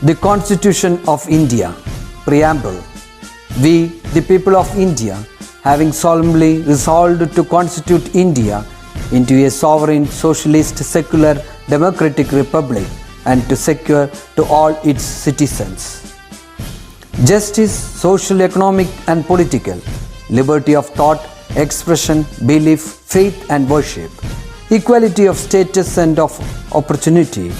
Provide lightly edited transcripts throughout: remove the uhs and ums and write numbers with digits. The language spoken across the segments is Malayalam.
The Constitution of India, Preamble. We, the people of India, having solemnly resolved to constitute India into a sovereign, socialist, secular, democratic republic and to secure to all its citizens justice, social, economic and political, liberty of thought, expression, belief, faith and worship, equality of status and of opportunity,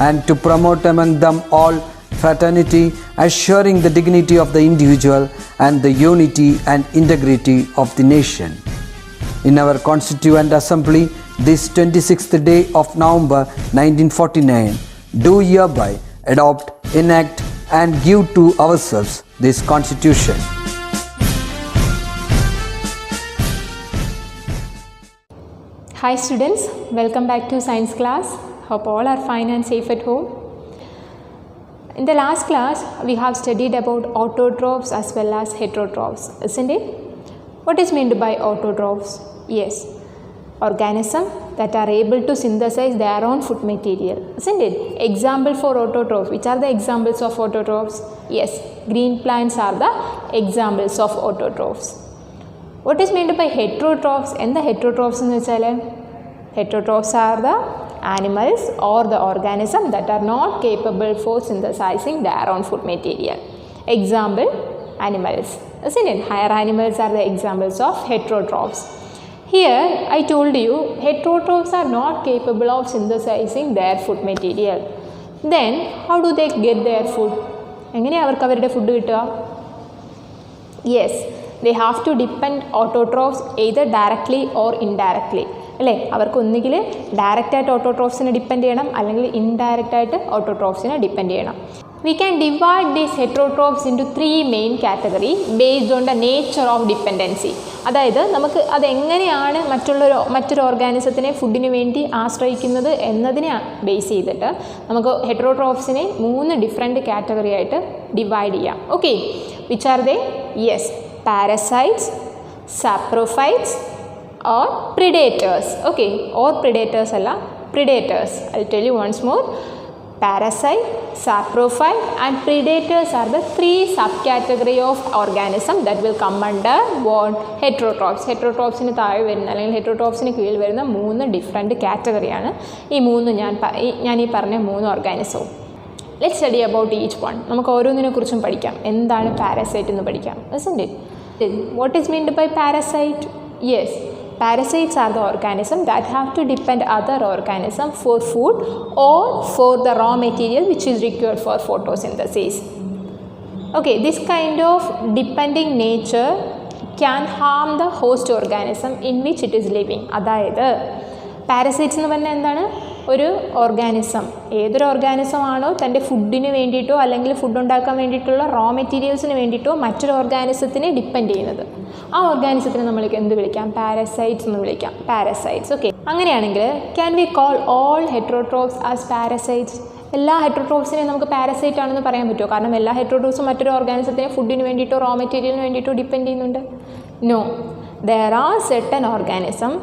and to promote among them all fraternity, assuring the dignity of the individual and the unity and integrity of the nation. In our Constituent Assembly, this 26th day of November 1949, do hereby adopt, enact and give to ourselves this Constitution. Hi students, welcome back to science class. Hope all are fine and safe at home. In the last class, we have studied about autotrophs as well as heterotrophs, isn't it? What is meant by autotrophs? Yes, organisms that are able to synthesize their own food material, isn't it? Example for autotrophs. Which are the examples of autotrophs? Yes, green plants are the examples of autotrophs. What is meant by heterotrophs? And the heterotrophs in heterotrophs are the animals or the organisms that are not capable for synthesizing their own food material. Example, animals, isn't it? Higher animals are the examples of heterotrophs. Here I told you heterotrophs are not capable of synthesizing their food material. Then how do they get their food? എങ്ങനെയാണ് അവർക്ക് അവരുടെ ഫുഡ് കിട്ടുക? Yes, they have to depend autotrophs either directly or indirectly. അല്ലേ, അവർക്ക് ഒന്നുകിൽ ഡയറക്റ്റായിട്ട് ഓട്ടോട്രോഫ്സിനെ ഡിപ്പെൻഡ് ചെയ്യണം അല്ലെങ്കിൽ ഇൻഡയറക്റ്റായിട്ട് ഓട്ടോട്രോഫ്സിനെ ഡിപ്പെൻഡ് ചെയ്യണം. We can divide these heterotrophs into three main categories based on the nature of dependency. അതായത് നമുക്ക് അതെങ്ങനെയാണ് മറ്റൊരു ഓർഗാനിസത്തിനെ ഫുഡിന് വേണ്ടി ആശ്രയിക്കുന്നത് എന്നതിനെ ബേസ് ചെയ്തിട്ട് നമുക്ക് ഹെറ്ററോട്രോഫ്സിനെ 3 ഡിഫറെൻറ്റ് കാറ്റഗറി ആയിട്ട് ഡിവൈഡ് ചെയ്യാം. Okay, which are they? Yes, parasites, saprophytes or predators. Okay, or predators alla, predators. I'll tell you once more. Parasite, saprophyte and predators are the 3 subcategory of organism that will come under what? Heterotrophs. Heterotrophs ന് താഴെ വരുന്ന അല്ലെങ്കിൽ ഹെറ്ററോട്രോഫ്സിന് കീഴിൽ വരുന്ന 3 ഡിഫറെൻറ്റ് കാറ്റഗറിയാണ് ഈ 3 ഞാൻ ഈ പറഞ്ഞ 3 ഓർഗാനിസവും. Let's study about each one. നമുക്ക് ഓരോന്നിനെ കുറിച്ചും പഠിക്കാം. എന്താണ് പാരസൈറ്റ് എന്ന് പഠിക്കാം, isn't it? What is meant by parasite? Yes, parasites are the organisms that have to depend other organisms for food or for the raw material which is required for photosynthesis. Okay, this kind of depending nature can harm the host organism in which it is living. അതായത് പാരസൈറ്റ്സ് എന്ന് പറഞ്ഞാൽ എന്താണ്? ഒരു ഓർഗാനിസം, ഏതൊരു ഓർഗാനിസം ആണോ തൻ്റെ ഫുഡിന് വേണ്ടിയിട്ടോ അല്ലെങ്കിൽ ഫുഡ് ഉണ്ടാക്കാൻ വേണ്ടിയിട്ടുള്ള റോ മെറ്റീരിയൽസിന് വേണ്ടിയിട്ടോ മറ്റൊരു ഓർഗാനിസത്തിനെ ഡിപ്പെൻഡ് ചെയ്യുന്നത്, ആ ഓർഗാനിസത്തിനെ നമ്മൾ എന്ത് വിളിക്കാം? പാരസൈറ്റ്സ് എന്ന് വിളിക്കാം. പാരസൈറ്റ്സ്. ഓക്കെ, അങ്ങനെയാണെങ്കിൽ can we call all ഹെറ്ററോട്രോഫ്സ് as parasites? എല്ലാ ഹെറ്ററോട്രോഫ്സിനെയും നമുക്ക് പാരസൈറ്റ് ആണെന്ന് പറയാൻ പറ്റുമോ? കാരണം എല്ലാ ഹെറ്ററോട്രോഫ്സും മറ്റൊരു ഓർഗാനിസത്തിനെ ഫുഡിന് വേണ്ടിയിട്ടോ റോ മെറ്റീരിയലിന് വേണ്ടിയിട്ടോ ഡിപ്പെൻഡ് ചെയ്യുന്നുണ്ട്. No, there are certain organism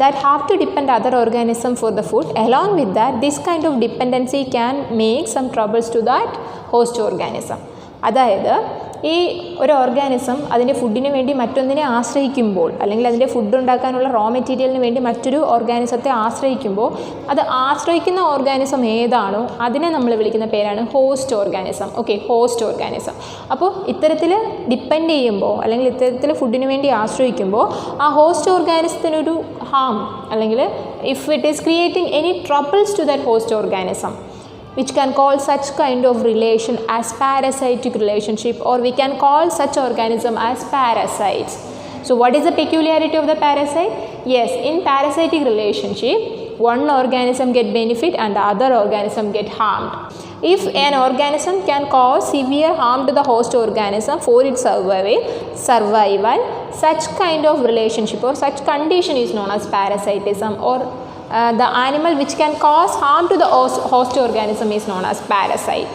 that have to depend other organism for the food. Along with that, this kind of dependency can make some troubles to that host organism. അതായത് ഈ ഒരു ഓർഗാനിസം അതിൻ്റെ ഫുഡിന് വേണ്ടി മറ്റൊന്നിനെ ആശ്രയിക്കുമ്പോൾ അല്ലെങ്കിൽ അതിൻ്റെ ഫുഡ് ഉണ്ടാക്കാനുള്ള റോ മെറ്റീരിയലിന് വേണ്ടി മറ്റൊരു ഓർഗാനിസത്തെ ആശ്രയിക്കുമ്പോൾ അത് ആശ്രയിക്കുന്ന ഓർഗാനിസം ഏതാണോ അതിനെ നമ്മൾ വിളിക്കുന്ന പേരാണ് host organism. Okay, host organism. അപ്പോൾ ഇത്തരത്തിൽ ഡിപ്പെൻഡ് ചെയ്യുമ്പോൾ അല്ലെങ്കിൽ ഇത്തരത്തിൽ ഫുഡിന് വേണ്ടി ആശ്രയിക്കുമ്പോൾ ആ ഹോസ്റ്റ് ഓർഗാനിസത്തിനൊരു ഹാം അല്ലെങ്കിൽ if it is creating any troubles to that host organism, which can call such kind of relation as parasitic relationship, or we can call such organism as parasites. So what is the peculiarity of the parasite? Yes, in parasitic relationship, one organism get benefit and the other organism get harmed. If an organism can cause severe harm to the host organism for its survival, such kind of relationship or such condition is known as parasitism, or the animal which can cause harm to the host organism is known as parasite.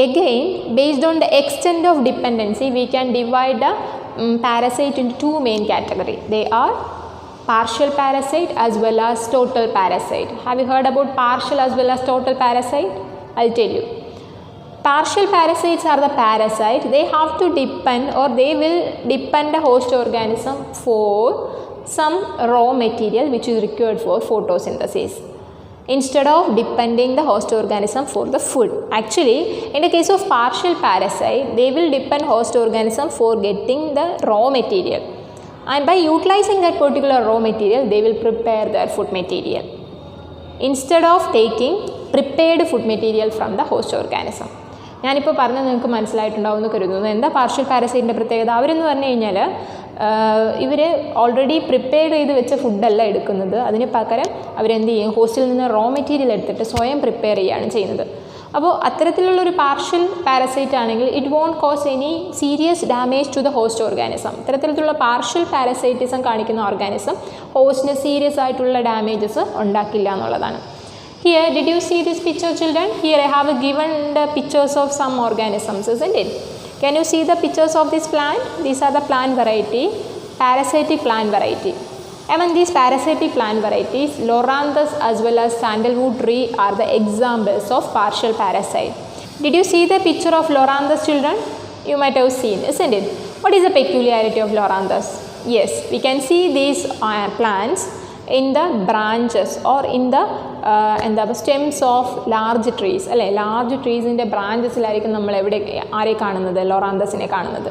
Again, based on the extent of dependency, we can divide the parasite into 2 main categories. They are partial parasite as well as total parasite. Have you heard about partial as well as total parasite? I'll tell you. Partial parasites are the parasites. They have to depend, or they will depend the host organism for some raw material which is required for photosynthesis, instead of depending the host organism for the food. Actually, in the case of partial parasite, they will depend host organism for getting the raw material, and by utilizing that particular raw material, they will prepare their food material instead of taking prepared food material from the host organism. ഞാനിപ്പോൾ പറഞ്ഞത് നിങ്ങൾക്ക് മനസ്സിലായിട്ടുണ്ടാവുമെന്ന് കരുതുന്നു. എന്താ പാർഷ്യൽ പാരസൈറ്റിൻ്റെ പ്രത്യേകത? അവരെന്ന് പറഞ്ഞു കഴിഞ്ഞാൽ ഇവർ ഓൾറെഡി പ്രിപ്പയർ ചെയ്ത് വെച്ച ഫുഡല്ല എടുക്കുന്നത്. അതിന് പകരം അവരെന്ത് ചെയ്യും? ഹോസ്റ്റിൽ നിന്ന് റോ മെറ്റീരിയൽ എടുത്തിട്ട് സ്വയം പ്രിപ്പയർ ചെയ്യുകയാണ് ചെയ്യുന്നത്. അപ്പോൾ അത്തരത്തിലുള്ളൊരു പാർഷ്യൽ പാരസൈറ്റ് ആണെങ്കിൽ it won't cause any serious damage to the host organism. ഇത്തരത്തിലുള്ള പാർഷ്യൽ പാരസൈറ്റിസം കാണിക്കുന്ന ഓർഗാനിസം ഹോസ്റ്റിന് സീരിയസ് ആയിട്ടുള്ള ഡാമേജസ് ഉണ്ടാക്കില്ല എന്നുള്ളതാണ്. Here, did you see this picture, children? Here I have given the pictures of some organisms, isn't it? Can you see the pictures of this plant? These are the plant variety, parasitic plant variety. Among these parasitic plant varieties, Loranthus as well as sandalwood tree are the examples of partial parasite. Did you see the picture of Loranthus, children? You might have seen, isn't it? What is the peculiarity of Loranthus? Yes, we can see these plants in the branches or in the stems of large trees. അല്ലേ, ലാർജ് ട്രീസിൻ്റെ ബ്രാഞ്ചസിലായിരിക്കും നമ്മൾ ആരെ കാണുന്നത്? ലോറാന്തസിനെ കാണുന്നത്.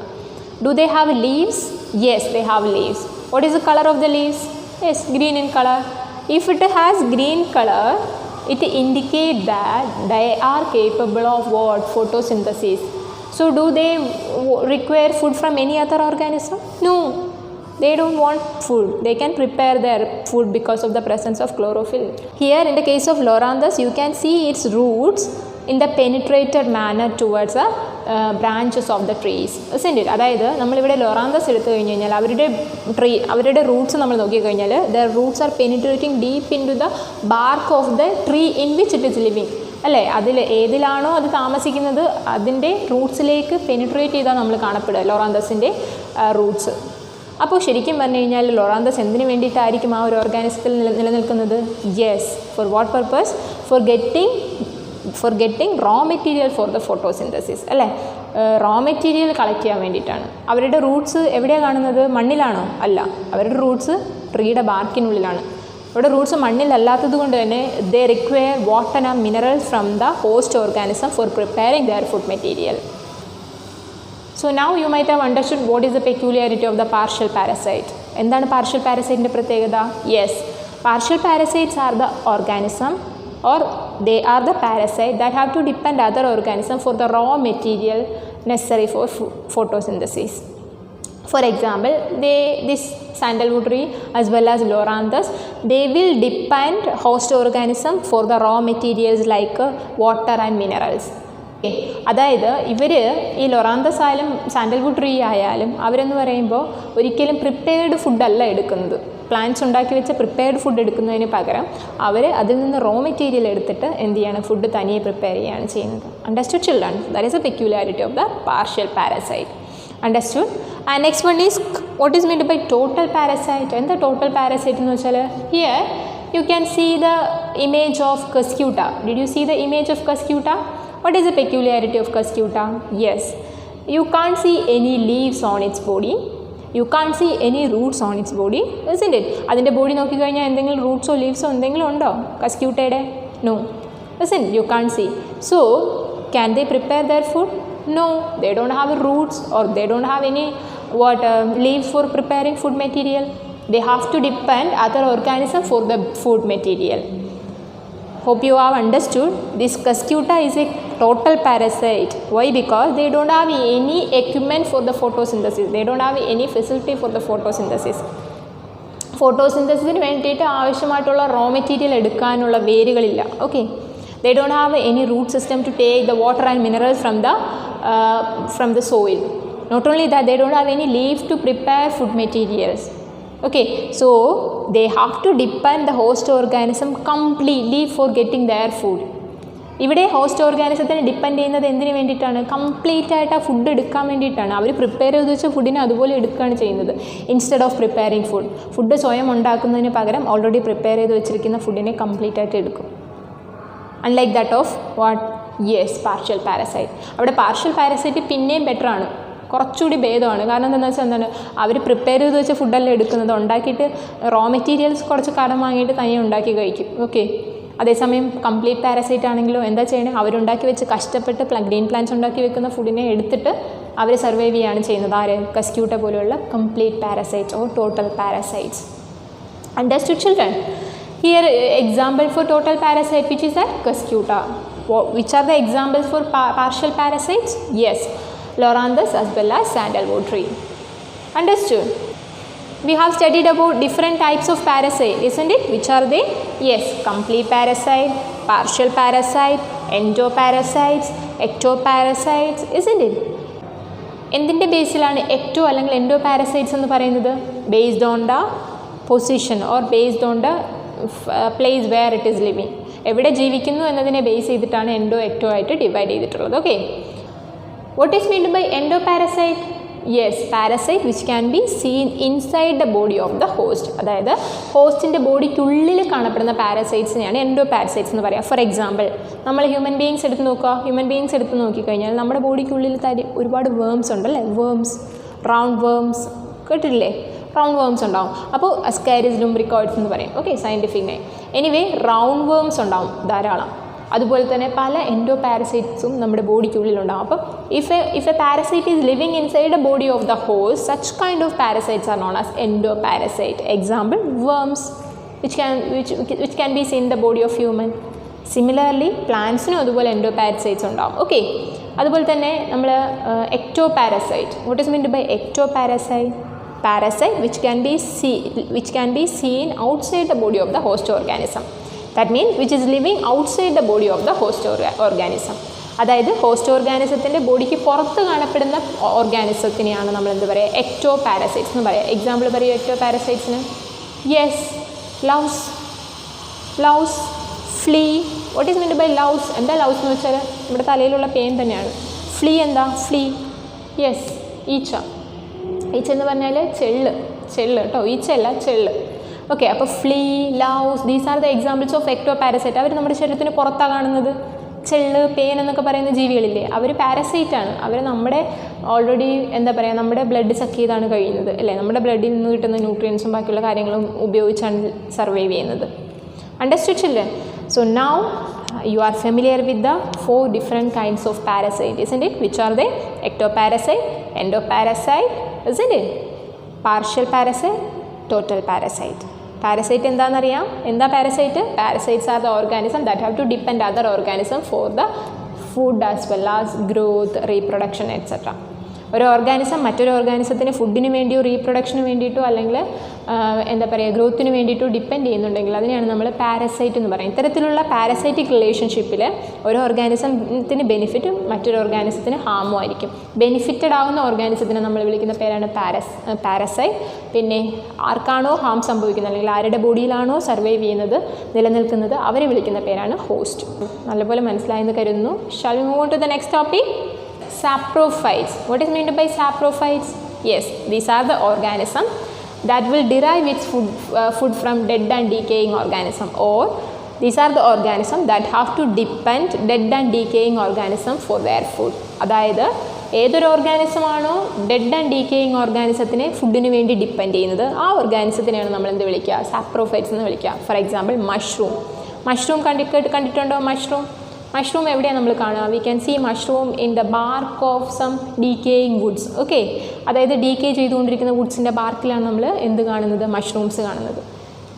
Do they have leaves? Yes, they have leaves. What is the color of the leaves? Yes, green in color. If it has green color, it indicates that they are capable of what? Photosynthesis. So do they require food from any other organism? No. They don't want food. They can prepare their food because of the presence of chlorophyll. Here in the case of Loranthus, you can see its roots in the penetrated manner towards the branches of the trees, isn't it? അതായത് നമ്മളിവിടെ ലോറാന്തസ് എടുത്തു കഴിഞ്ഞ് കഴിഞ്ഞാൽ അവരുടെ റൂട്ട്സ് നമ്മൾ നോക്കിക്കഴിഞ്ഞാൽ their roots are penetrating deep into the bark of the tree in which it is living. അല്ലേ, അതിൽ ഏതിലാണോ അത് താമസിക്കുന്നത് അതിൻ്റെ റൂട്ട്സിലേക്ക് പെനിട്രേറ്റ് ചെയ്താൽ നമ്മൾ കാണപ്പെടുക ലോറാന്തസിൻ്റെ റൂട്ട്സ്. അപ്പോൾ ശരിക്കും പറഞ്ഞു കഴിഞ്ഞാൽ ലോറാന്തസ് എന്തിനു വേണ്ടിയിട്ടായിരിക്കും ആ ഒരു ഓർഗാനിസത്തിൽ നിലനിൽക്കുന്നത്? Yes, for what purpose? For getting raw material for the photosynthesis. അല്ലേ, റോ മെറ്റീരിയൽ കളക്ട് ചെയ്യാൻ വേണ്ടിയിട്ടാണ്. അവരുടെ റൂട്ട്സ് എവിടെയാണ് കാണുന്നത്? മണ്ണിലാണോ? അല്ല, അവരുടെ റൂട്ട്സ് ട്രീയുടെ ബാർക്കിനുള്ളിലാണ്. അവരുടെ റൂട്ട്സ് മണ്ണിലല്ലാത്തത് കൊണ്ട് തന്നെ they require water and minerals from the host organism for preparing their food material. So now you might have understood what is the peculiarity of the partial parasite. എന്താണ് പാർഷ്യൽ പാരസൈറ്റിൻ്റെ പ്രത്യേകത? Yes, partial parasites are the organism or they are the parasite that have to depend other organism for the raw material necessary for photosynthesis. For example, this sandalwood tree as well as Loranthus, they will depend host organism for the raw materials like water and minerals. അതായത് ഇവർ ഈ ലൊറാന്തസ് ആയാലും സാൻഡൽവുഡ് ട്രീ ആയാലും അവരെന്ന് പറയുമ്പോൾ ഒരിക്കലും പ്രിപ്പയർഡ് ഫുഡല്ല എടുക്കുന്നത്. പ്ലാന്റ്സ് ഉണ്ടാക്കി വെച്ച പ്രിപ്പയർഡ് ഫുഡ് എടുക്കുന്നതിന് പകരം അവർ അതിൽ നിന്ന് റോ മെറ്റീരിയൽ എടുത്തിട്ട് എന്ത് ചെയ്യാണ്? ഫുഡ് തനിയെ പ്രിപ്പയർ ചെയ്യുകയാണ് ചെയ്യുന്നത്. Understood children? That is A peculiarity of the partial parasite. Understood? And next one is what is meant by total parasite. And the total parasite എന്ന് വെച്ചാൽ here you can see the image of Cuscuta. Did you see the image of Cuscuta? What is the peculiarity of Cuscuta? Yes, you can't see any leaves on its body. You can't see any roots on its body, isn't it? അതിൻ്റെ ബോഡി നോക്കിക്കഴിഞ്ഞാൽ എന്തെങ്കിലും റൂട്ട്സോ ലീവ്സോ എന്തെങ്കിലും ഉണ്ടോ കസ്ക്യൂട്ടയുടെ? No, isn't it? You can't see. So can they prepare their food? No, they don't have roots or they don't have any leaves for preparing food material. They have to depend other organism for the food material. Hope you have understood. This Cuscuta is a total parasite. Why? Because they don't have any equipment for the photosynthesis. They don't have any facility for the photosynthesis. ഫോട്ടോസിന്തസിന് വേണ്ടിയിട്ട് ആവശ്യമായിട്ടുള്ള റോ മെറ്റീരിയൽ എടുക്കാനുള്ള വേരുകളില്ല. Okay, they don't have any root system to take the water and minerals from the soil. Not only that, they don't have any leaves to prepare food materials. Okay, so they have to depend the host organism completely for getting their food. ഇവിടെ ഹോസ്റ്റ് ഓർഗാനിസത്തിന് ഡിപ്പെൻഡ് ചെയ്യുന്നത് എന്തിനു വേണ്ടിയിട്ടാണ്? കംപ്ലീറ്റ് ആയിട്ട് ആ ഫുഡ് എടുക്കാൻ വേണ്ടിയിട്ടാണ്. അവർ പ്രിപ്പയർ ചെയ്ത് വെച്ച ഫുഡിനെ അതുപോലെ എടുക്കുകയാണ് ചെയ്യുന്നത്. ഇൻസ്റ്റെഡ് ഓഫ് പ്രിപ്പയറിങ് ഫുഡ് സ്വയം ഉണ്ടാക്കുന്നതിന് പകരം ഓൾറെഡി പ്രിപ്പയർ ചെയ്ത് വെച്ചിരിക്കുന്ന ഫുഡിനെ കംപ്ലീറ്റ് ആയിട്ട് എടുക്കും. Unlike that of what? Yes, partial parasite. അവിടെ പാർഷ്യൽ പാരസൈറ്റ് പിന്നെയും ബെറ്ററാണ്, കുറച്ചുകൂടി ഭേദമാണ്. കാരണം എന്താണെന്ന് വെച്ചാൽ എന്താണ്, അവർ പ്രിപ്പയർ ചെയ്ത് വെച്ച ഫുഡല്ലേ എടുക്കുന്നത്, ഉണ്ടാക്കിയിട്ട് റോ മെറ്റീരിയൽസ് കുറച്ച് കടം വാങ്ങിയിട്ട് തനിയെ ഉണ്ടാക്കി കഴിക്കും. ഓക്കെ. അതേസമയം കംപ്ലീറ്റ് പാരസൈറ്റ് ആണെങ്കിലോ എന്താ ചെയ്യണത്? അവരുണ്ടാക്കി വെച്ച് കഷ്ടപ്പെട്ട് ഗ്രീൻ പ്ലാന്റ്സ് ഉണ്ടാക്കി വെക്കുന്ന ഫുഡിനെ എടുത്തിട്ട് അവർ സർവൈവ് ചെയ്യുകയാണ് ചെയ്യുന്നത്. ആര്? കസ്ക്യൂട്ട പോലെയുള്ള complete parasites or total parasites. Understood children? Here example for total parasite which is that? Cuscuta. Which are the examples for partial parasites? Yes, Loranthus as well as sandalwood tree. Understood? We have studied about different types of parasite, isn't it? Which are they? Yes, complete parasite, partial parasite, endoparasites, ectoparasites, isn't it? എന്തിൻ്റെ ബേസിലാണ് എക്ടോ അല്ലെങ്കിൽ എൻഡോപാരസൈറ്റ്സ് എന്ന് പറയുന്നത്? Based on the position or based on the place where it is living. എവിടെ ജീവിക്കുന്നു എന്നതിനെ ബേസ് ചെയ്തിട്ടാണ് എൻഡോ എക്ടോ ആയിട്ട് ഡിവൈഡ് ചെയ്തിട്ടുള്ളത്. Okay. What is meant by endoparasite? Yes, parasite which can be seen inside the body of the host. അതായത് ഹോസ്റ്റിൻ്റെ ബോഡിക്കുള്ളിൽ കാണപ്പെടുന്ന പാരസൈറ്റ്സിനെയാണ് എൻഡോപാരസൈറ്റ്സ് എന്ന് പറയുക. ഫോർ എക്സാമ്പിൾ, നമ്മൾ ഹ്യൂമൻ ബീയിങ്സ് എടുത്ത് നോക്കുക. ഹ്യൂമൻ ബീയിങ്സ് എടുത്ത് നോക്കിക്കഴിഞ്ഞാൽ നമ്മുടെ ബോഡിക്കുള്ളിൽ ഒരുപാട് വേംസ് ഉണ്ടല്ലേ? വേംസ്, റൗണ്ട് വേംസ് കേട്ടിട്ടില്ലേ? റൗണ്ട് വേംസ് ഉണ്ടാവും. അപ്പോൾ അസ്കാരിസ് ലുംബ്രിക്കോയിഡ്സ് എന്ന് പറയും. Okay, scientific name. Anyway round worms ഉണ്ടാവും ധാരാളം. അതുപോലെ തന്നെ പല എൻഡോപാരസൈറ്റ്സും നമ്മുടെ ബോഡിക്കുള്ളിലുണ്ടാകും. അപ്പം if a parasite is living inside the body of the host, such kind of parasites are known as endoparasite. Example, worms which can be seen in the body of human. Similarly പ്ലാന്റ്സിനും അതുപോലെ എൻഡോപാരസൈറ്റ്സ് ഉണ്ടാകും. ഓക്കെ. അതുപോലെ തന്നെ നമ്മൾ ectoparasite. What is meant by ectoparasite? Parasite which can be seen outside the body of the host organism. That means which is living outside the body of the host organism. അതായത് ഹോസ്റ്റ് ഓർഗാനിസത്തിൻ്റെ ബോഡിക്ക് പുറത്ത് കാണപ്പെടുന്ന ഓർഗാനിസത്തിനെയാണ് നമ്മൾ എന്ത് പറയുക? എക്ടോ പാരസൈറ്റ്സ് എന്ന് പറയുക. എക്സാമ്പിൾ പറയുക എക്ടോ പാരസൈറ്റ്സിന്. Yes, louse, flea. What is meant by louse? എന്താ ലൗസ് എന്ന് വെച്ചാൽ നമ്മുടെ തലയിലുള്ള പെയിൻ തന്നെയാണ്. ഫ്ലീ എന്താ? ഫ്ലീ. യെസ്, ഈച്ച എന്ന് പറഞ്ഞാൽ ചെള്ള് കേട്ടോ, ഈച്ചയല്ല, ചെള്ള്. ഓക്കെ. അപ്പോൾ flea, louse, these are the examples of ecto parasite. അവർ നമ്മുടെ ശരീരത്തിന് പുറത്താണ് കാണുന്നത്. ചെള്ള്, പേൻ എന്നൊക്കെ പറയുന്ന ജീവികളില്ലേ, അവർ പാരസൈറ്റാണ്. അവർ നമ്മുടെ ഓൾറെഡി എന്താ പറയുക, നമ്മുടെ ബ്ലഡ് സക്ക് ചെയ്താണ് കഴിയുന്നത് അല്ലേ? നമ്മുടെ ബ്ലഡിൽ നിന്ന് കിട്ടുന്ന ന്യൂട്രിയൻസും ബാക്കിയുള്ള കാര്യങ്ങളും ഉപയോഗിച്ചാണ് സർവൈവ് ചെയ്യുന്നത്. Understood children? So now you are familiar with the 4 different kinds of parasite, isn't it? Which are they? Ectoparasite, endoparasite, isn't it? Partial parasite, total parasite. Parasite എന്താണെന്നറിയാം? എന്താ parasite? Parasites are the organism that have to depend other organism for the food as well as growth, reproduction etcetera. ഒരു ഓർഗാനിസം മറ്റൊരു ഓർഗാനിസത്തിന് ഫുഡിന് വേണ്ടിയോ റീപ്രൊഡക്ഷന് വേണ്ടിയിട്ടോ അല്ലെങ്കിൽ എന്താ പറയുക ഗ്രോത്തിന് വേണ്ടിയിട്ടോ ഡിപ്പെൻഡ് ചെയ്യുന്നുണ്ടെങ്കിൽ അതിനെയാണ് നമ്മൾ പാരസൈറ്റ് എന്ന് പറയുന്നത്. ഇത്തരത്തിലുള്ള പാരസൈറ്റിക് റിലേഷൻഷിപ്പിൽ ഒരു ഓർഗാനിസത്തിന് ബെനിഫിറ്റും മറ്റൊരു ഓർഗാനിസത്തിന് ഹാമും ആയിരിക്കും. ബെനിഫിറ്റഡ് ആവുന്ന ഓർഗാനിസത്തിനെ നമ്മൾ വിളിക്കുന്ന പേരാണ് പാരസൈറ്റ്. പിന്നെ ആർക്കാണോ ഹാം സംഭവിക്കുന്നത് അല്ലെങ്കിൽ ആരുടെ ബോഡിയിലാണോ സർവൈവ് ചെയ്യുന്നത്, നിലനിൽക്കുന്നത്, അവരെ വിളിക്കുന്ന പേരാണ് ഹോസ്റ്റ്. നല്ലപോലെ മനസ്സിലായെന്ന് കരുതുന്നു. Shall we move on to the next topic? Saprophytes. What is meant by saprophytes? Yes, these are the organism that will derive its food from dead and decaying organism, or these are the organism that have to depend dead and decaying organism for their food. അതായത് ഏതൊരു ഓർഗാനിസമാണോ ഡെഡ് ആൻഡ് ഡീക്കേയിങ് ഓർഗാനിസത്തിനെ ഫുഡിന് വേണ്ടി ഡിപ്പെൻഡ് ചെയ്യുന്നത്, ആ ഓർഗാനിസത്തിനെയാണ് നമ്മൾ എന്ത് വിളിക്കുക? സാപ്രോഫൈറ്റ്സ് എന്ന് വിളിക്കുക. ഫോർ എക്സാമ്പിൾ മഷ്റൂം കണ്ടിട്ടുണ്ടോ? മഷ്റൂം എവിടെയാണ് നമ്മൾ കാണുക? We can see mushroom in the bark of some decaying woods. Okay. അതായത് ഡീക്കേ ചെയ്തുകൊണ്ടിരിക്കുന്ന വുഡ്സിൻ്റെ ബാർക്കിലാണ് നമ്മൾ എന്ത് കാണുന്നത്? മഷ്റൂംസ് കാണുന്നത്.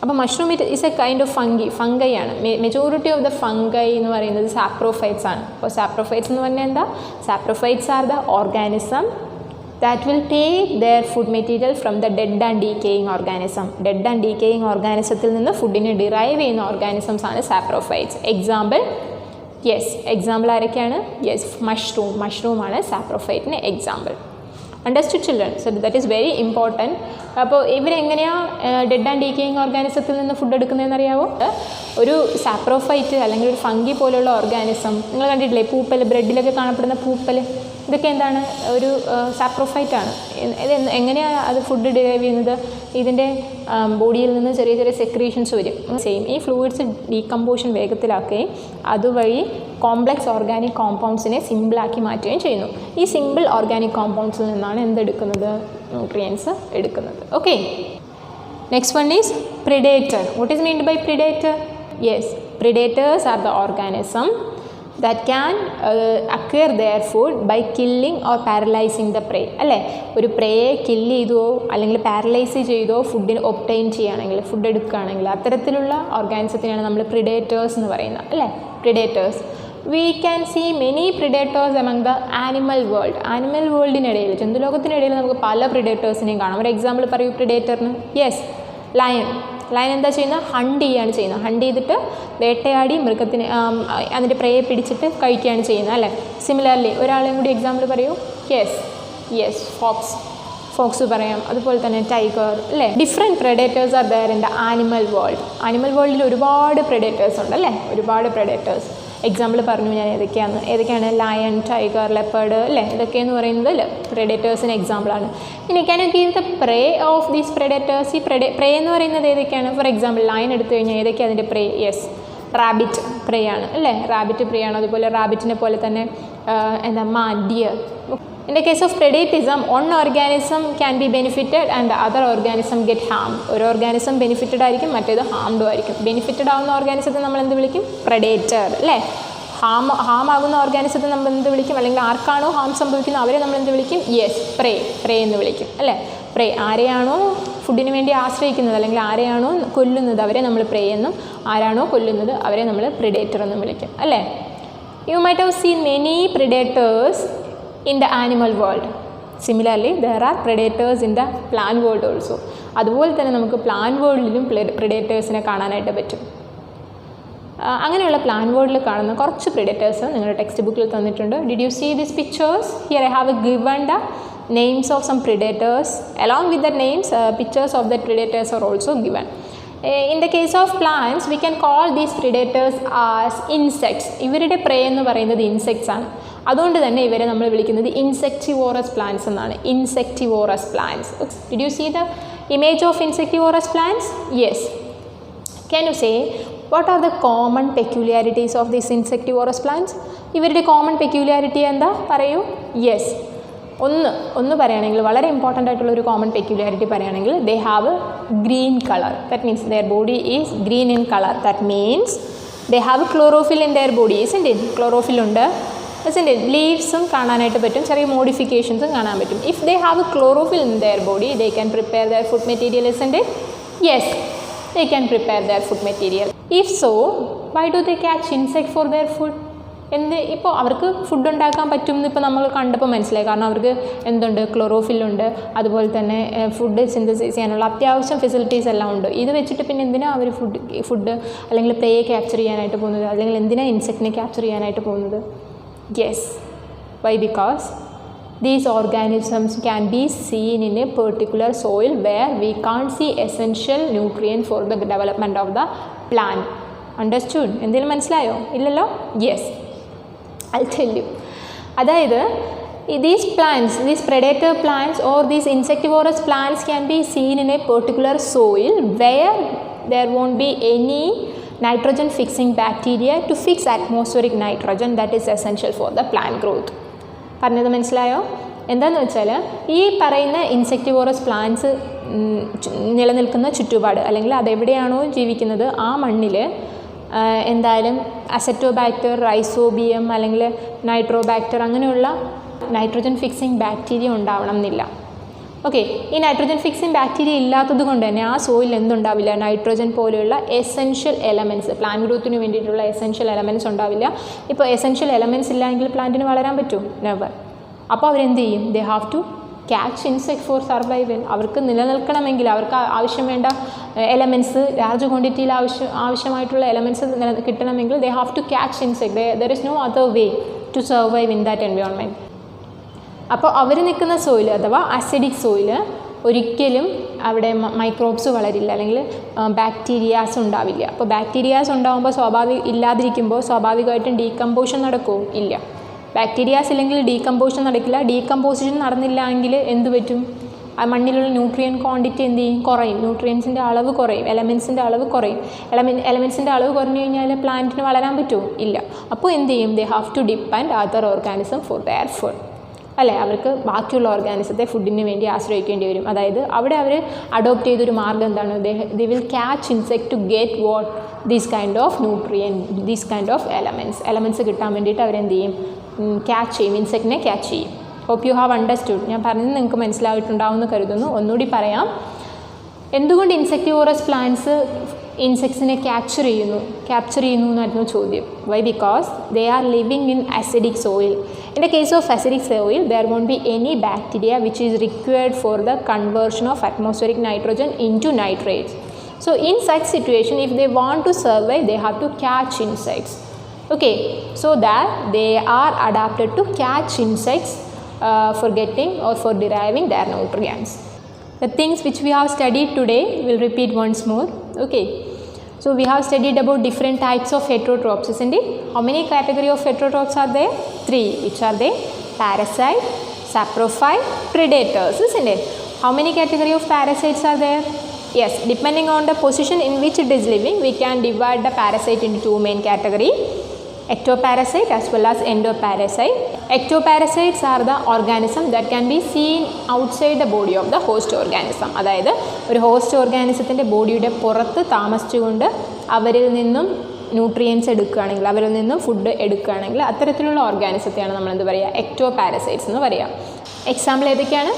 അപ്പോൾ mushroom is a kind of fungi ആണ്. മെജോറിറ്റി ഓഫ് ദ ഫംഗൈ എന്ന് പറയുന്നത് സാപ്രോഫൈറ്റ്സ് ആണ്. അപ്പോൾ സാപ്രോഫൈറ്റ്സ് എന്ന് പറഞ്ഞാൽ എന്താ? Saprophytes are the organism that will take their food material from the dead and decaying organism. Dead and decaying organismത്തിൽ നിന്ന് ഫുഡിനെ ഡിറൈവ് ചെയ്യുന്ന ഓർഗാനിസംസ് ആണ് സാപ്രോഫൈറ്റ്സ്. എക്സാമ്പിൾ ആരൊക്കെയാണ്? യെസ്, മഷ്റൂമാണ് സാപ്രോഫൈറ്റിന് example. Understood children? So that is very important. അപ്പോൾ ഇവരെങ്ങനെയാണ് ഡെഡ് ആൻഡ് ഡീക്കേയിങ് ഓർഗാനിസത്തിൽ നിന്ന് ഫുഡ് എടുക്കുന്നതെന്ന് അറിയാമോ? ഒരു സാപ്രോഫൈറ്റ് അല്ലെങ്കിൽ ഒരു ഫംഗി പോലുള്ള ഓർഗാനിസം നിങ്ങൾ കണ്ടിട്ടില്ലേ? പൂപ്പൽ, ബ്രെഡിലൊക്കെ കാണപ്പെടുന്ന പൂപ്പൽ, ഇതൊക്കെ എന്താണ്? ഒരു സാപ്രോഫൈറ്റാണ്. ഇത് എങ്ങനെയാണ് അത് ഫുഡ് ഡിറൈവ് ചെയ്യുന്നത്? ഇതിൻ്റെ ബോഡിയിൽ നിന്ന് ചെറിയ ചെറിയ സെക്രീഷൻസ് വരും. സെയിം ഈ ഫ്ലൂയിഡ്സ് ഡീകമ്പോഷൻ വേഗത്തിലാക്കുകയും അതുവഴി കോംപ്ലക്സ് ഓർഗാനിക് കോമ്പൗണ്ട്സിനെ സിമ്പിളാക്കി മാറ്റുകയും ചെയ്യുന്നു. ഈ സിമ്പിൾ ഓർഗാനിക് കോമ്പൗണ്ട്സിൽ നിന്നാണ് എന്തെടുക്കുന്നത്? ന്യൂട്രിയൻസ് എടുക്കുന്നത്. Okay, next one is predator. What is meant by predator? Yes, predators are the organism that can acquire their food by killing or paralyzing the prey. അല്ലേ, ഒരു പ്രേയെ കില്ല് ചെയ്തോ അല്ലെങ്കിൽ പാരലൈസ് ചെയ്തോ ഫുഡിന് ഒബ്റ്റൈൻ ചെയ്യുകയാണെങ്കിൽ, ഫുഡ് എടുക്കുകയാണെങ്കിൽ അത്തരത്തിലുള്ള ഓർഗാനിസത്തിനാണ് നമ്മൾ പ്രിഡേറ്റേഴ്സ് എന്ന് പറയുന്നത്. അല്ലേ, predators. We can see many predators among the animal world. Animal വേൾഡിനിടയിൽ, ജന്തുലോകത്തിനിടയിൽ നമുക്ക് പല പ്രിഡേറ്റേഴ്സിനെയും കാണാം. ഒരു എക്സാമ്പിൾ പറയൂ പ്രിഡേറ്ററിന്. Yes, lion. ലയൺ എന്താ ചെയ്യുന്നത്? ഹണ്ട് ചെയ്യുകയാണ് ചെയ്യുന്നത്. ഹണ്ട് ചെയ്തിട്ട് വേട്ടയാടി മൃഗത്തിന് അതിൻ്റെ പ്രേയെ പിടിച്ചിട്ട് കഴിക്കുകയാണ് ചെയ്യുന്നത്. അല്ലേ, സിമിലർലി ഒരാളെയും കൂടി എക്സാമ്പിൾ പറയൂ. യെസ്, ഫോക്സ് പറയാം. അതുപോലെ തന്നെ ടൈഗർ. അല്ലേ, different predators are there in the animal world. Animal വേൾഡിൽ ഒരുപാട് പ്രെഡേറ്റേഴ്സ് ഉണ്ട്. അല്ലേ, ഒരുപാട് പ്രെഡേറ്റേഴ്സ്. എക്സാമ്പിൾ പറഞ്ഞു ഞാൻ ഏതൊക്കെയാണ് ലയൺ, ടൈഗർ, ലെപ്പേർഡ്. അല്ലേ, ഇതൊക്കെയെന്ന് പറയുന്നത് പ്രെഡേറ്റേഴ്സിന് എക്സാമ്പിളാണ്. ഇനി can you give the prey of these predators? ഈ പ്രേ എന്ന് പറയുന്നത് ഏതൊക്കെയാണ്? ഫോർ എക്സാമ്പിൾ ലയൺ എടുത്തു കഴിഞ്ഞാൽ ഏതൊക്കെയാണ് അതിൻ്റെ പ്രേ? യെസ്, റാബിറ്റ് പ്രേ ആണ്. അല്ലേ, റാബിറ്റ് പ്രേ ആണ്. അതുപോലെ റാബിറ്റിനെ പോലെ തന്നെ dear. In the case of predatism, one organism can be benefited and the other organism get harmed. ഒരു ഓർഗാനിസം ബെനിഫിറ്റഡ് ആയിരിക്കും, മറ്റേത് ഹാംഡും ആയിരിക്കും. ബെനിഫിറ്റഡ് ആവുന്ന ഓർഗാനിസത്തെ നമ്മൾ എന്ത് വിളിക്കും? പ്രെഡേറ്റർ. അല്ലേ, ഹാം ആകുന്ന ഓർഗാനിസത്തെ നമ്മൾ എന്ത് വിളിക്കും? അല്ലെങ്കിൽ ആർക്കാണോ ഹാം സംഭവിക്കുന്നത് അവരെ നമ്മൾ എന്ത് വിളിക്കും? യെസ്, പ്രേ എന്ന് വിളിക്കും. അല്ലേ, പ്രേ ആരെയാണോ ഫുഡിന് വേണ്ടി ആശ്രയിക്കുന്നത് അല്ലെങ്കിൽ ആരെയാണോ കൊല്ലുന്നത് അവരെ നമ്മൾ പ്രേ എന്നും, ആരാണോ കൊല്ലുന്നത് അവരെ നമ്മൾ പ്രിഡേറ്റർ എന്നും വിളിക്കും. അല്ലേ, you might have seen many predators in the animal world. Similarly, there are predators in the plant world also. അതുപോലെ തന്നെ നമുക്ക് പ്ലാന്റ് വേൾഡിലും പ്രിഡേറ്റേഴ്സിനെ കാണാനായിട്ട് പറ്റും. അങ്ങനെയുള്ള പ്ലാന്റ് വേൾഡിൽ കാണുന്ന കുറച്ച് പ്രിഡേറ്റേഴ്സ് നിങ്ങളുടെ ടെക്സ്റ്റ് ബുക്കിൽ തന്നിട്ടുണ്ട്. Did you see this pictures? Here I have given the names of some predators. Along with the names, pictures of the predators are also given. In the case of plants, we can call these predators as insects. ഇവരുടെ prey എന്ന് പറയുന്നത് ഇൻസെക്ട്സ് ആണ്. അതുകൊണ്ട് തന്നെ ഇവരെ നമ്മൾ വിളിക്കുന്നത് ഇൻസെക്ടിവോറസ് പ്ലാന്റ്സ് എന്നാണ്. Insectivorous plants. Did you see the image of insectivorous plants? Yes. Can you say what are the common peculiarities of these insectivorous plants? ഇവരുടെ കോമൺ പെക്യുലാരിറ്റി എന്താ? പറയൂ. യെസ്, ഒന്ന് പറയുകയാണെങ്കിൽ വളരെ ഇമ്പോർട്ടൻ്റ് ആയിട്ടുള്ള ഒരു കോമൺ പെക്യുലാരിറ്റി പറയുകയാണെങ്കിൽ they have green colour. That means their body is green in colour. That means they have chlorophyll in their body. Isn't it? Chlorophyll ഉണ്ട്. Isn't it? ലീവ്സും കാണാനായിട്ട് പറ്റും, ചെറിയ മോഡിഫിക്കേഷൻസും കാണാൻ പറ്റും. If they have chlorophyll in their body they can prepare their food material. Isn't it? Yes, they can prepare their food material. If so, why do they catch insect for their food? ഇപ്പോൾ അവർക്ക് ഫുഡ് ഉണ്ടാക്കാൻ പറ്റും എന്ന് ഇപ്പോൾ നമ്മൾ കണ്ടപ്പോൾ മനസ്സിലായി. കാരണം അവർക്ക് എന്തുണ്ട്? ക്ലോറോഫില്ലുണ്ട്. അതുപോലെ തന്നെ ഫുഡ് സിന്തസൈസ് ചെയ്യാനുള്ള അത്യാവശ്യം ഫെസിലിറ്റീസ് എല്ലാം ഉണ്ട്. ഇത് വെച്ചിട്ട് പിന്നെ എന്തിനാണ് അവർ ഫുഡ് അല്ലെങ്കിൽ പ്രേയെ ക്യാപ്ചർ ചെയ്യാനായിട്ട് പോകുന്നത്? അല്ലെങ്കിൽ എന്തിനാണ് ഇൻസെക്റ്റിനെ ക്യാപ്ചർ ചെയ്യാനായിട്ട് പോകുന്നത്? Yes, why? Because these organisms can be seen in a particular soil where we can't see essential nutrient for the development of the plant. Understood? എന്തെങ്കിലും മനസ്സിലായോ? ഇല്ലല്ലോ? Yes, I'll tell you. അതായത് these plants, these predator plants or these insectivorous plants can be seen in a particular soil where there won't be any nitrogen fixing bacteria to fix atmospheric nitrogen that is essential for the plant growth. പറഞ്ഞത് മനസ്സിലായോ? എന്താണെന്ന് വെച്ചാൽ ഈ പറയുന്ന ഇൻസെക്ടിവോറസ് പ്ലാന്റ്സ് നിലനിൽക്കുന്ന ചുറ്റുപാട് അല്ലെങ്കിൽ അതെവിടെയാണോ ജീവിക്കുന്നത് ആ മണ്ണിൽ എന്തായാലും അസറ്റോബാക്ടർ, റൈസോബിയം അല്ലെങ്കിൽ നൈട്രോബാക്ടർ അങ്ങനെയുള്ള നൈട്രോജൻ ഫിക്സിങ് ബാക്ടീരിയ ഉണ്ടാവണം എന്നില്ല. ഓക്കെ, ഈ നൈട്രോജൻ ഫിക്സിങ് ബാക്ടീരിയ ഇല്ലാത്തത് കൊണ്ട് തന്നെ ആ സോയിൽ എന്തുണ്ടാവില്ല? നൈട്രോജൻ പോലെയുള്ള എസെൻഷ്യൽ എലമെൻറ്റ്സ്, പ്ലാന്റ് ഗ്രോത്തിന് വേണ്ടിയിട്ടുള്ള എസെൻഷ്യൽ എലമെൻറ്റ്സ് ഉണ്ടാവില്ല. ഇപ്പോൾ എസെൻഷ്യൽ എലമെൻറ്റ്സ് ഇല്ലെങ്കിൽ പ്ലാന്റിന് വളരാൻ പറ്റുമോ? നെവർ. അപ്പോൾ അവരെന്ത് ചെയ്യും? They have to catch insect for survival. അവർക്ക് നിലനിൽക്കണമെങ്കിൽ അവർക്ക് ആവശ്യം വേണ്ട എലമെൻറ്റ്സ്, ലാർജ് ക്വാണ്ടിറ്റിയിൽ ആവശ്യമായിട്ടുള്ള എലമെൻറ്റ്സ് കിട്ടണമെങ്കിൽ they have to catch insect. There is no other way to survive in that environment. അപ്പോൾ അവർ നിൽക്കുന്ന സോയിൽ അഥവാ അസിഡിക് സോയിൽ ഒരിക്കലും അവിടെ മൈക്രോബ്സ് വളരില്ല, അല്ലെങ്കിൽ ബാക്ടീരിയാസ് ഉണ്ടാവില്ല. അപ്പോൾ ബാക്ടീരിയാസ് ഉണ്ടാകുമ്പോൾ ഇല്ലാതിരിക്കുമ്പോൾ സ്വാഭാവികമായിട്ടും ഡീകമ്പോഷൻ നടക്കുമോ? ഇല്ല. ബാക്ടീരിയാസ് ഇല്ലെങ്കിൽ ഡീകമ്പോഷൻ നടക്കില്ല. ഡീകമ്പോസിഷൻ നടന്നില്ല എങ്കിൽ എന്ത് പറ്റും? ആ മണ്ണിലുള്ള ന്യൂട്രിയൻ ക്വാണ്ടിറ്റി എന്ത് ചെയ്യും? കുറയും. ന്യൂട്രിയൻസിൻ്റെ അളവ് കുറയും, എലമെൻസിൻ്റെ അളവ് കുറയും. എലമെൻസിൻ്റെ അളവ് കുറഞ്ഞു കഴിഞ്ഞാൽ പ്ലാന്റിന് വളരാൻ പറ്റുമോ? ഇല്ല. അപ്പോൾ എന്ത് ചെയ്യും? They have to depend other organism for their food, അല്ലേ? അവർക്ക് ബാക്കിയുള്ള ഓർഗാനിസത്തെ ഫുഡിന് വേണ്ടി ആശ്രയിക്കേണ്ടി വരും. അതായത് അവിടെ അവർ അഡോപ്റ്റ് ചെയ്തൊരു മാർഗ്ഗം എന്താണ്? They will catch insect to get what these kind of nutrient, these kind of elements കിട്ടാൻ വേണ്ടിയിട്ട് അവരെന്ത് ചെയ്യും? ക്യാച്ച് ചെയ്യും, ഇൻസെക്റ്റിനെ ക്യാച്ച് ചെയ്യും. Hope you have understood. ഞാൻ പറഞ്ഞത് നിങ്ങൾക്ക് മനസ്സിലായിട്ടുണ്ടാവുമെന്ന് കരുതുന്നു. ഒന്നുകൂടി പറയാം. എന്തുകൊണ്ട് ഇൻസെക്ടിവോറസ് പ്ലാന്റ്സ് ഇൻസെക്ട്സിനെ ക്യാപ്ചർ ചെയ്യുന്നു എന്നായിരുന്നു ചോദ്യം. Why? Because they are living in acidic soil. In the case of acidic soil there won't be any bacteria which is required for the conversion of atmospheric nitrogen into nitrates. So in such situation, if they want to survive, they have to catch insects. Okay, so that they are adapted to catch insects for getting or for deriving their nutrients. The things which we have studied today, we'll repeat once more. Okay, so we have studied about different types of heterotrophs, isn't it? How many category of heterotrophs are there? 3. Which are they? Parasite, saprophyte, predators, isn't it? How many category of parasites are there? Yes, depending on the position in which it is living, we can divide the parasite into 2 main category: ectoparasite as well as endoparasite. Ectoparasites are the organism that can be seen outside the body of the host organism. അതായത് ഒരു ഹോസ്റ്റ് ഓർഗാനിസത്തിൻ്റെ ബോഡിയുടെ പുറത്ത് താമസിച്ചുകൊണ്ട് അവരിൽ നിന്നും ന്യൂട്രിയൻസ് എടുക്കുകയാണെങ്കിൽ, അവരിൽ നിന്നും ഫുഡ് എടുക്കുകയാണെങ്കിൽ അത്തരത്തിലുള്ള ഓർഗാനിസത്തെയാണ് നമ്മൾ എന്ത് പറയുക? എക്ടോപാരസൈറ്റ്സ് എന്ന് പറയുക. എക്സാമ്പിൾ ഏതൊക്കെയാണ്?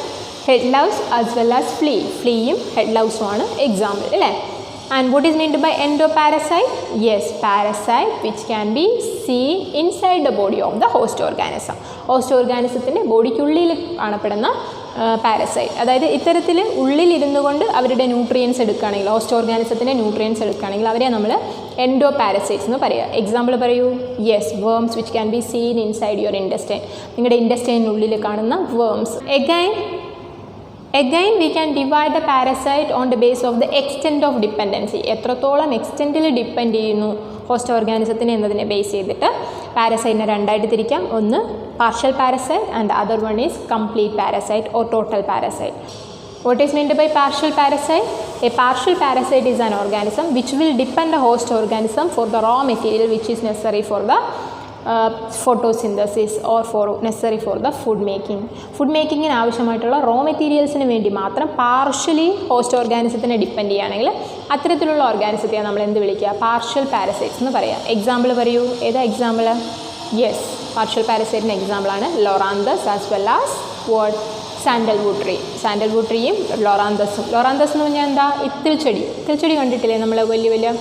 Head louse as well as ഫ്ലീയും ഹെഡ് ലൗസുമാണ് എക്സാമ്പിൾ, അല്ലേ? And what is meant by endoparasite? Yes, parasite which can be seen inside the body of the host organism. Host ഓർഗാനിസത്തിൻ്റെ ബോഡിക്കുള്ളിൽ കാണപ്പെടുന്ന പാരസൈറ്റ്. അതായത് ഇത്തരത്തിൽ ഉള്ളിലിരുന്നു കൊണ്ട് അവരുടെ ന്യൂട്രിയൻസ് എടുക്കുകയാണെങ്കിൽ, ഹോസ്റ്റ് ഓർഗാനിസത്തിൻ്റെ ന്യൂട്രിയൻസ് എടുക്കുകയാണെങ്കിൽ അവരെ നമ്മൾ എൻഡോപാരസൈറ്റ്സ് എന്ന് പറയുക. എക്സാമ്പിൾ പറയൂ. Yes, worms which can be seen inside your intestine. നിങ്ങളുടെ ഇൻഡസ്റ്റൈനുള്ളിൽ കാണുന്ന worms. Again we can divide the parasite on the basis of the extent of dependency. എത്രത്തോളം എക്സ്റ്റെൻറ്റിൽ ഡിപ്പെൻഡ് ചെയ്യുന്നു ഹോസ്റ്റ് ഓർഗാനിസത്തിന് എന്നതിനെ ബേസ് ചെയ്തിട്ട് പാരസൈറ്റിനെ രണ്ടായിട്ട് തിരിക്കാം. ഒന്ന് partial parasite and other one is complete parasite or total parasite. What is meant by partial parasite? A partial parasite is an organism which will depend the host organism for the raw material which is necessary for the photosynthesis or for necessary for the food making. Food മേക്കിങ്ങിന് ആവശ്യമായിട്ടുള്ള റോ മെറ്റീരിയൽസിന് വേണ്ടി മാത്രം പാർഷ്യലി ഹോസ്റ്റ് ഓർഗാനിസത്തിനെ ഡിപ്പെൻഡ് ചെയ്യുകയാണെങ്കിൽ അത്തരത്തിലുള്ള ഓർഗാനിസത്തെയാണ് നമ്മൾ എന്ത് വിളിക്കുക? പാർഷ്യൽ പാരസൈറ്റ്സ് എന്ന് പറയുക. എക്സാമ്പിൾ പറയൂ. ഏതാ എക്സാമ്പിൾ? യെസ്, പാർഷ്യൽ പാരസൈറ്റിന് എക്സാമ്പിളാണ് loranthus as well as what? Sandalwood tree. Sandalwood ട്രീയും ലോറാന്തസും. ലോറാന്തസ് എന്ന് പറഞ്ഞാൽ എന്താ? ഇത്തിൾ ചെടി കണ്ടിട്ടില്ലേ നമ്മൾ? വലിയ വലിയ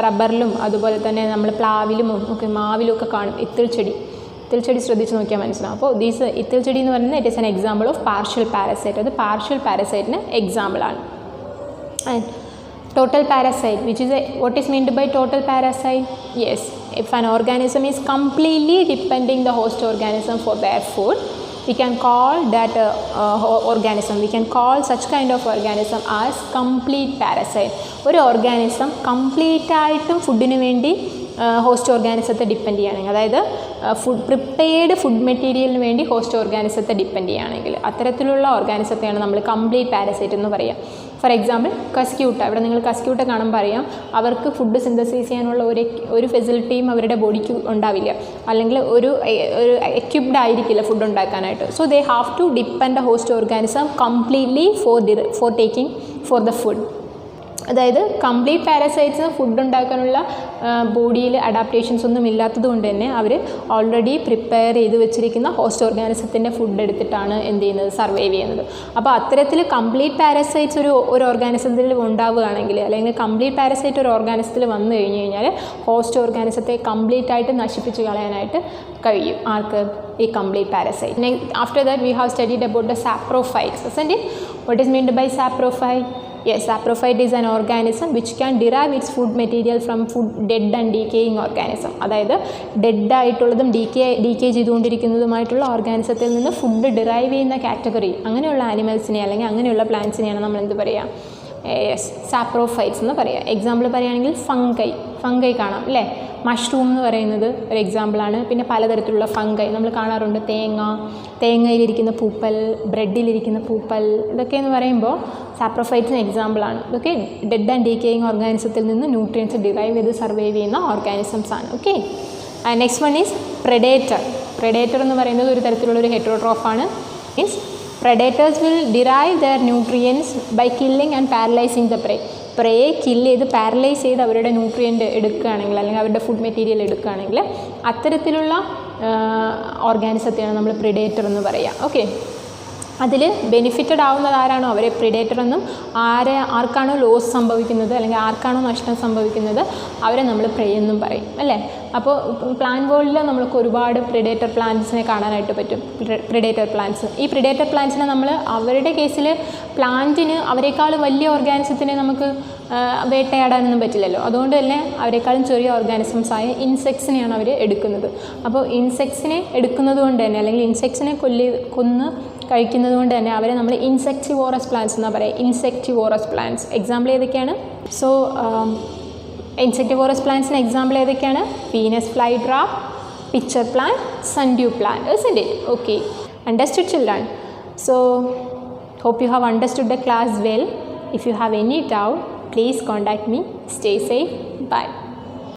റബ്ബറിലും അതുപോലെ തന്നെ നമ്മൾ പ്ലാവിലും ഒക്കെ മാവിലും ഒക്കെ കാണും ഇത്തിൾ ചെടി ശ്രദ്ധിച്ച് നോക്കിയാൽ മനസ്സിലാവും. അപ്പോൾ ഇത്തിൾ ചെടി എന്ന് പറയുന്നത് it is an example of partial parasite. അത് പാർഷ്യൽ പാരസൈറ്റിന് എക്സാമ്പിളാണ്. And total parasite which is what is meant by total parasite? Yes, if an organism is completely depending the host organism for their food, we can call that organism, we can call such kind of organism as complete parasite. ഒരു ഓർഗാനിസം കംപ്ലീറ്റ് ആയിട്ടും ഫുഡിന് വേണ്ടി ഹോസ്റ്റ് ഓർഗാനിസത്തെ ഡിപ്പെൻഡ് ചെയ്യുകയാണെങ്കിൽ, അതായത് പ്രിപ്പയർഡ് ഫുഡ് മെറ്റീരിയലിന് വേണ്ടി ഹോസ്റ്റ് ഓർഗാനിസത്തെ ഡിപ്പെൻഡ് ചെയ്യുകയാണെങ്കിൽ അത്തരത്തിലുള്ള ഓർഗാനിസത്തെയാണ് നമ്മൾ കംപ്ലീറ്റ് പാരസൈറ്റ് എന്ന് പറയുക. For example Cuscuta. ഇവിടെ നിങ്ങൾ കസ്ക്യൂട്ട കാണുമ്പോൾ അറിയാം അവർക്ക് ഫുഡ് സിന്തസൈസ് ചെയ്യാനുള്ള ഒരു ഫെസിലിറ്റിയും അവരുടെ ബോഡിക്ക് ഉണ്ടാവില്ല, അല്ലെങ്കിൽ ഒരു എക്യുപ്ഡ് ആയിരിക്കില്ല ഫുഡ് ഉണ്ടാക്കാനായിട്ട്. So they have to depend the host organism completely for taking for the food. അതായത് കംപ്ലീറ്റ് പാരസൈറ്റ്സ് ഫുഡ് ഉണ്ടാക്കാനുള്ള ബോഡിയിൽ അഡാപ്റ്റേഷൻസ് ഒന്നും ഇല്ലാത്തത് കൊണ്ട് തന്നെ അവർ ഓൾറെഡി പ്രിപ്പയർ ചെയ്ത് വെച്ചിരിക്കുന്ന ഹോസ്റ്റ് ഓർഗാനിസത്തിൻ്റെ ഫുഡ് എടുത്തിട്ടാണ് എന്ത് ചെയ്യുന്നത്? സർവൈവ് ചെയ്യുന്നത്. അപ്പോൾ അത്തരത്തിൽ കംപ്ലീറ്റ് പാരസൈറ്റ്സ് ഒരു ഓർഗാനിസത്തിൽ ഉണ്ടാവുകയാണെങ്കിൽ, അല്ലെങ്കിൽ കംപ്ലീറ്റ് പാരസൈറ്റ് ഒരു ഓർഗാനിസത്തിൽ വന്നു കഴിഞ്ഞ് കഴിഞ്ഞാൽ ഹോസ്റ്റ് ഓർഗാനിസത്തെ കംപ്ലീറ്റ് ആയിട്ട് നശിപ്പിച്ച് കളയാനായിട്ട് കഴിയും. ആർക്ക്? ഈ complete parasite. After that we have studied about the saprophytes. isn't it? What is meant by saprophyte? Yes, saprophyte is an organism which can derive its food material from food dead and decaying organism. അതായത് ഡെഡ് ആയിട്ടുള്ളതും ഡീക്കേ ചെയ്തുകൊണ്ടിരിക്കുന്നതുമായിട്ടുള്ള ഓർഗാനിസത്തിൽ നിന്ന് ഫുഡ് ഡിറൈവ് ചെയ്യുന്ന കാറ്റഗറി അങ്ങനെയുള്ള ആനിമൽസിനെ അല്ലെങ്കിൽ അങ്ങനെയുള്ള പ്ലാന്റ്സിനെയാണ് നമ്മൾ എന്ത് പറയുക? യെസ്, സാപ്രോഫൈറ്റ്സ് എന്ന് പറയുക. എക്സാമ്പിൾ പറയുകയാണെങ്കിൽ ഫംഗൈ കാണാം അല്ലേ? മഷ്റൂം എന്ന് പറയുന്നത് ഒരു എക്സാമ്പിളാണ്. പിന്നെ പലതരത്തിലുള്ള ഫംഗൈ നമ്മൾ കാണാറുണ്ട്. തേങ്ങയിലിരിക്കുന്ന പൂപ്പൽ, ബ്രെഡിലിരിക്കുന്ന പൂപ്പൽ, ഇതൊക്കെ എന്ന് പറയുമ്പോൾ സാപ്രോഫൈറ്റ്സിന് എക്സാമ്പിളാണ്. ഇതൊക്കെ ഡെഡ് ആൻഡ് ഡീക്കേയിങ് ഓർഗാനിസത്തിൽ നിന്ന് ന്യൂട്രിയൻസ് ഡിറൈവ് ചെയ്ത് സർവൈവ് ചെയ്യുന്ന ഓർഗാനിസംസ് ആണ്. Okay, next one is predator എന്ന് പറയുന്നത് ഒരു തരത്തിലുള്ള ഒരു ഹെറ്ററോട്രോഫാണ്. Means predators will derive their nutrients by killing and paralyzing the prey. പ്രേയെ കില്ല് ചെയ്ത് പാരലൈസ് ചെയ്ത് അവരുടെ ന്യൂട്രിയൻ്റ് എടുക്കുകയാണെങ്കിൽ അല്ലെങ്കിൽ അവരുടെ ഫുഡ് മെറ്റീരിയൽ എടുക്കുകയാണെങ്കിൽ അത്തരത്തിലുള്ള ഓർഗാനിസത്തെയാണ് നമ്മൾ പ്രിഡേറ്റർ എന്ന് പറയുക. ഓക്കെ, അതിൽ ബെനിഫിറ്റഡ് ആവുന്നത് ആരാണോ അവരെ പ്രിഡേറ്റർ എന്നും, ആർക്കാണോ ലോസ് സംഭവിക്കുന്നത് അല്ലെങ്കിൽ ആർക്കാണോ നഷ്ടം സംഭവിക്കുന്നത് അവരെ നമ്മൾ പ്രേ എന്നും പറയും അല്ലേ? അപ്പോൾ പ്ലാന്റ് വേൾഡിൽ നമ്മൾക്ക് ഒരുപാട് പ്രിഡേറ്റർ പ്ലാന്റ്സിനെ കാണാനായിട്ട് പറ്റും. പ്രിഡേറ്റർ പ്ലാന്റ്സ്, ഈ പ്രിഡേറ്റർ പ്ലാന്റ്സിനെ നമ്മൾ അവരുടെ കേസിൽ പ്ലാന്റിന് അവരെക്കാൾ വലിയ ഓർഗാനിസത്തിനെ നമുക്ക് വേട്ടയാടാനൊന്നും പറ്റില്ലല്ലോ. അതുകൊണ്ട് തന്നെ അവരെക്കാളും ചെറിയ ഓർഗാനിസംസായ ഇൻസെക്ട്സിനെയാണ് അവർ എടുക്കുന്നത്. അപ്പോൾ ഇൻസെക്ട്സിനെ എടുക്കുന്നത് കൊണ്ട് തന്നെ അല്ലെങ്കിൽ ഇൻസെക്ട്സിനെ കൊന്ന് കഴിക്കുന്നത് കൊണ്ട് തന്നെ അവരെ നമ്മൾ ഇൻസെക്റ്റിവോറസ് പ്ലാന്റ്സ് എന്നാണ് പറയുക. ഇൻസെക്റ്റിവോറസ് പ്ലാന്റ്സ് എക്സാമ്പിൾ ഏതൊക്കെയാണ്? സോ ഇൻസെക്റ്റിവോറസ് പ്ലാന്റ്സിന് എക്സാമ്പിൾ ഏതൊക്കെയാണ്? Venus fly trap, pitcher plant, sundew plant. isn't it? Okay, understood children? So hope you have understood the class well. If you have any doubt, please contact me. Stay safe. Bye.